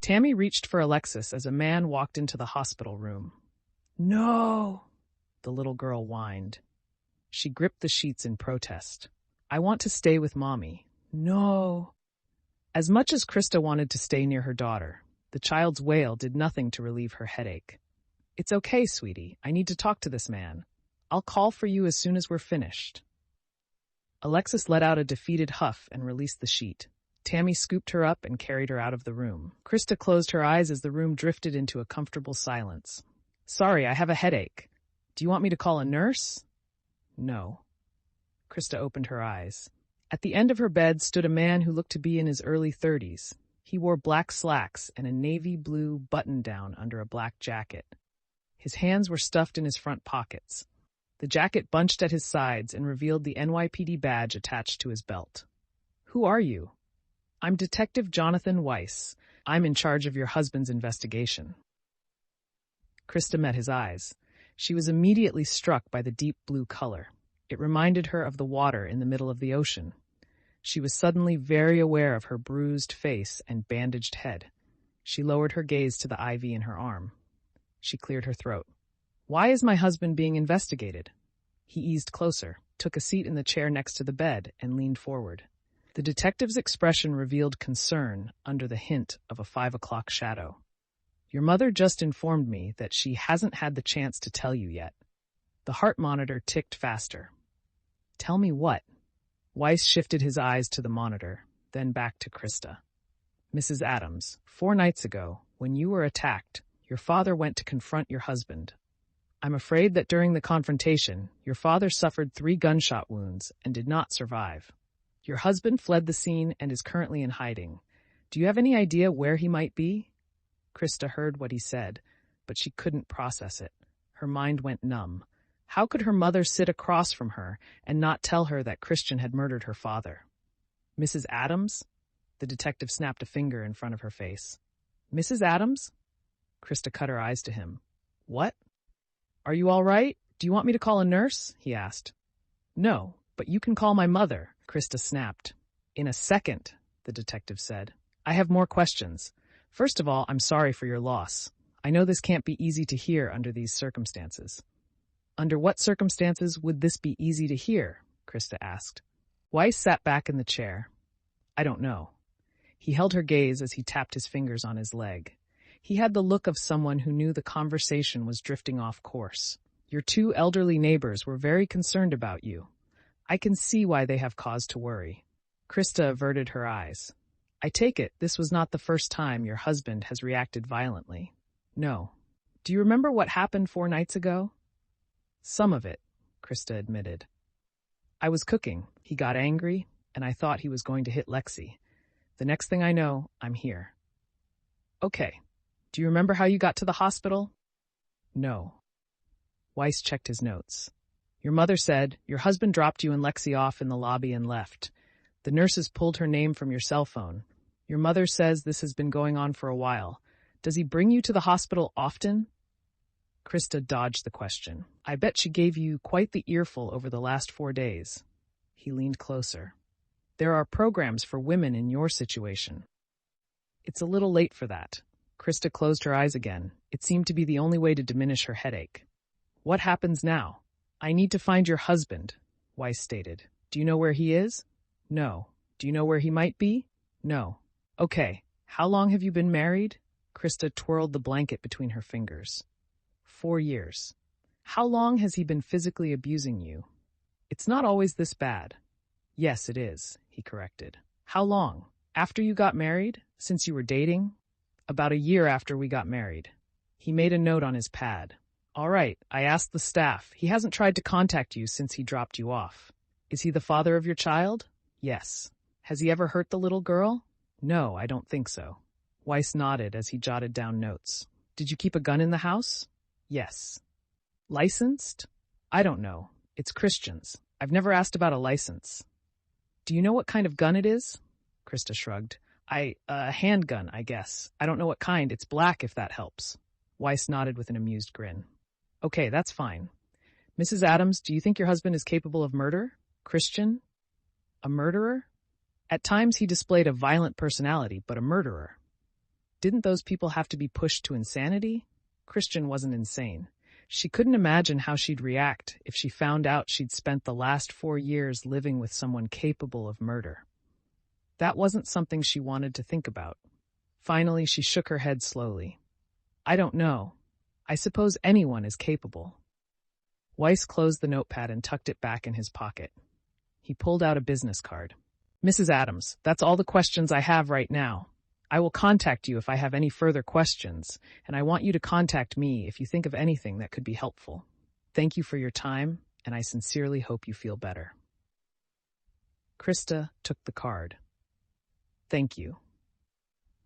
Tammy reached for Alexis as a man walked into the hospital room. "No," the little girl whined. She gripped the sheets in protest. "I want to stay with Mommy." "No." As much as Krista wanted to stay near her daughter, the child's wail did nothing to relieve her headache. "It's okay, sweetie. I need to talk to this man. I'll call for you as soon as we're finished." Alexis let out a defeated huff and released the sheet. Tammy scooped her up and carried her out of the room. Krista closed her eyes as the room drifted into a comfortable silence. "Sorry, I have a headache. Do you want me to call a nurse?" "No." Krista opened her eyes. At the end of her bed stood a man who looked to be in his early 30s. He wore black slacks and a navy blue button-down under a black jacket. His hands were stuffed in his front pockets. The jacket bunched at his sides and revealed the NYPD badge attached to his belt. "Who are you?" "I'm Detective Jonathan Weiss. I'm in charge of your husband's investigation." Krista met his eyes. She was immediately struck by the deep blue color. It reminded her of the water in the middle of the ocean. She was suddenly very aware of her bruised face and bandaged head. She lowered her gaze to the IV in her arm. She cleared her throat. "Why is my husband being investigated?" He eased closer, took a seat in the chair next to the bed, and leaned forward. The detective's expression revealed concern under the hint of a 5 o'clock shadow. "Your mother just informed me that she hasn't had the chance to tell you yet." The heart monitor ticked faster. "Tell me what?" Weiss shifted his eyes to the monitor, then back to Krista. "Mrs. Adams, 4 nights ago, when you were attacked, your father went to confront your husband. I'm afraid that during the confrontation, your father suffered 3 gunshot wounds and did not survive. Your husband fled the scene and is currently in hiding. Do you have any idea where he might be?" Krista heard what he said, but she couldn't process it. Her mind went numb. How could her mother sit across from her and not tell her that Christian had murdered her father? "Mrs. Adams?" The detective snapped a finger in front of her face. "Mrs. Adams?" Krista cut her eyes to him. "What? Are you all right? Do you want me to call a nurse?" he asked. "No, but you can call my mother," Krista snapped. "In a second," the detective said. "I have more questions. First of all, I'm sorry for your loss. I know this can't be easy to hear under these circumstances." "Under what circumstances would this be easy to hear?" Krista asked. Weiss sat back in the chair. "I don't know." He held her gaze as he tapped his fingers on his leg. He had the look of someone who knew the conversation was drifting off course. "Your 2 elderly neighbors were very concerned about you. I can see why they have cause to worry." Krista averted her eyes. "I take it this was not the first time your husband has reacted violently." "No." "Do you remember what happened 4 nights ago?" "Some of it," Krista admitted. "I was cooking. He got angry, and I thought he was going to hit Lexi. The next thing I know, I'm here." "Okay. Do you remember how you got to the hospital?" "No." Weiss checked his notes. "Your mother said your husband dropped you and Lexi off in the lobby and left. The nurses pulled her name from your cell phone. Your mother says this has been going on for a while. Does he bring you to the hospital often?" Krista dodged the question. "I bet she gave you quite the earful over the last 4 days." He leaned closer. "There are programs for women in your situation." "It's a little late for that." Krista closed her eyes again. It seemed to be the only way to diminish her headache. "What happens now?" "I need to find your husband," Weiss stated. "Do you know where he is?" "No." "Do you know where he might be?" "No." "Okay. How long have you been married?" Krista twirled the blanket between her fingers. 4 years. "How long has he been physically abusing you?" "It's not always this bad." "Yes, it is," he corrected. "How long? After you got married? Since you were dating?" "About a year after we got married." He made a note on his pad. "All right, I asked the staff. He hasn't tried to contact you since he dropped you off." "Is he the father of your child?" "Yes." "Has he ever hurt the little girl?" "No, I don't think so." Weiss nodded as he jotted down notes. "Did you keep a gun in the house?" "Yes." "Licensed?" "I don't know. It's Christian's. I've never asked about a license." "Do you know what kind of gun it is?" Krista shrugged. A handgun, I guess. I don't know what kind. It's black, if that helps." Weiss nodded with an amused grin. "Okay, that's fine. Mrs. Adams, do you think your husband is capable of murder? Christian? A murderer?" "At times he displayed a violent personality, but a murderer." Didn't those people have to be pushed to insanity? Christian wasn't insane. She couldn't imagine how she'd react if she found out she'd spent the last 4 years living with someone capable of murder. That wasn't something she wanted to think about. Finally, she shook her head slowly. I don't know. I suppose anyone is capable. Weiss closed the notepad and tucked it back in his pocket. He pulled out a business card. Mrs. Adams, that's all the questions I have right now. I will contact you if I have any further questions, and I want you to contact me if you think of anything that could be helpful. Thank you for your time, and I sincerely hope you feel better. Krista took the card. Thank you.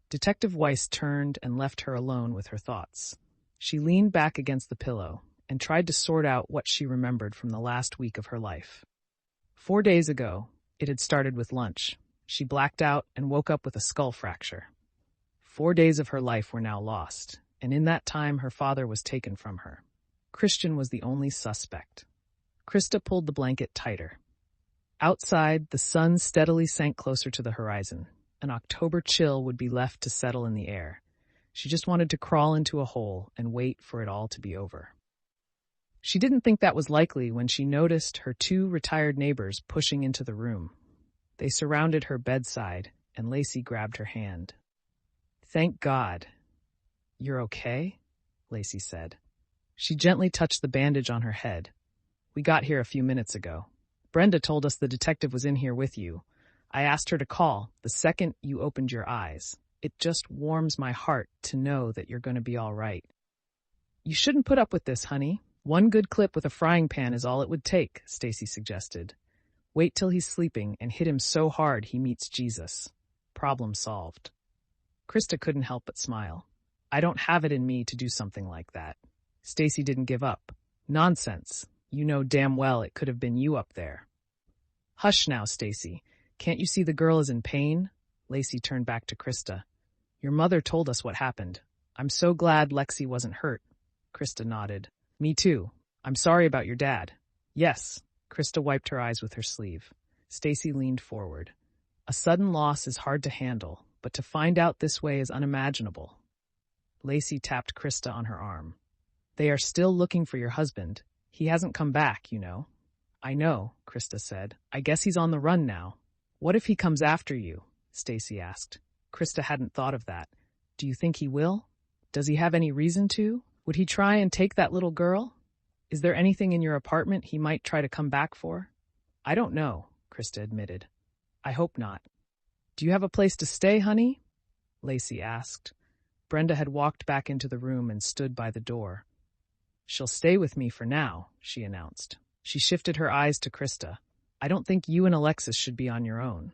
Detective Weiss turned and left her alone with her thoughts. She leaned back against the pillow and tried to sort out what she remembered from the last week of her life. 4 days ago, it had started with lunch. She blacked out and woke up with a skull fracture. 4 days of her life were now lost, and in that time her father was taken from her. Christian was the only suspect. Krista pulled the blanket tighter. Outside, the sun steadily sank closer to the horizon. An October chill would be left to settle in the air. She just wanted to crawl into a hole and wait for it all to be over. She didn't think that was likely when she noticed her 2 retired neighbors pushing into the room. They surrounded her bedside, and Lacey grabbed her hand. Thank God. You're okay? Lacey said. She gently touched the bandage on her head. We got here a few minutes ago. Brenda told us the detective was in here with you. I asked her to call the second you opened your eyes. It just warms my heart to know that you're going to be all right. You shouldn't put up with this, honey. 1 good clip with a frying pan is all it would take, Stacy suggested. Wait till he's sleeping and hit him so hard he meets Jesus. Problem solved. Krista couldn't help but smile. I don't have it in me to do something like that. Stacy didn't give up. Nonsense. You know damn well it could have been you up there. Hush now, Stacy. Can't you see the girl is in pain? Lacey turned back to Krista. Your mother told us what happened. I'm so glad Lexi wasn't hurt. Krista nodded. Me too. I'm sorry about your dad. Yes. Krista wiped her eyes with her sleeve. Stacy leaned forward. A sudden loss is hard to handle, but to find out this way is unimaginable. Lacey tapped Krista on her arm. They are still looking for your husband. He hasn't come back, you know. I know, Krista said. I guess he's on the run now. What if he comes after you? Stacy asked. Krista hadn't thought of that. Do you think he will? Does he have any reason to? Would he try and take that little girl? Is there anything in your apartment he might try to come back for? I don't know, Krista admitted. I hope not. Do you have a place to stay, honey? Lacey asked. Brenda had walked back into the room and stood by the door. She'll stay with me for now, she announced. She shifted her eyes to Krista. I don't think you and Alexis should be on your own.